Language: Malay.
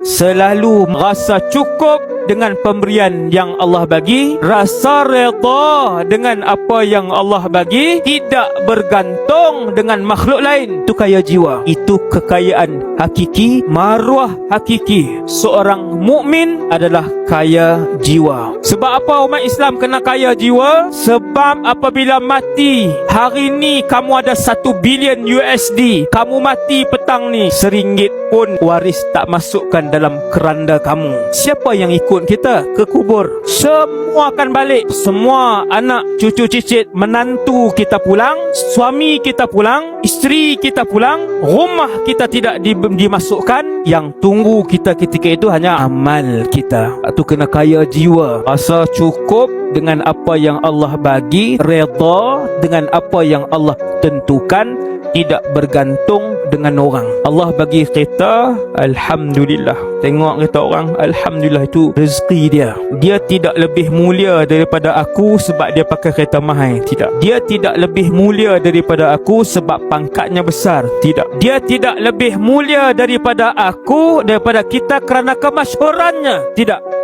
Selalu rasa cukup dengan pemberian yang Allah bagi, rasa redha dengan apa yang Allah bagi, tidak bergantung dengan makhluk lain. Itu kaya jiwa. Itu kekayaan hakiki, maruah hakiki. Seorang mukmin adalah kaya jiwa. Sebab apa umat Islam kena kaya jiwa? Sebab apabila mati hari ni kamu ada 1 bilion USD, kamu mati petang ni, RM1 pun waris tak masukkan dalam keranda kamu. Siapa yang ikut kita ke kubur? Semua akan balik. Semua anak, cucu cicit, menantu kita pulang, suami kita pulang, isteri kita pulang, rumah kita tidak dimasukkan. Yang tunggu kita ketika itu hanya amal kita. Itu kena kaya jiwa, rasa cukup dengan apa yang Allah bagi, redha dengan apa yang Allah tentukan, tidak bergantung dengan orang. Allah bagi kita, alhamdulillah. Tengok kita orang, alhamdulillah, itu rezeki dia. Dia tidak lebih mulia daripada aku sebab dia pakai kereta mahal. Tidak. Dia tidak lebih mulia daripada aku sebab pangkatnya besar. Tidak. Dia tidak lebih mulia daripada aku, daripada kita kerana kemasyhurannya. Tidak.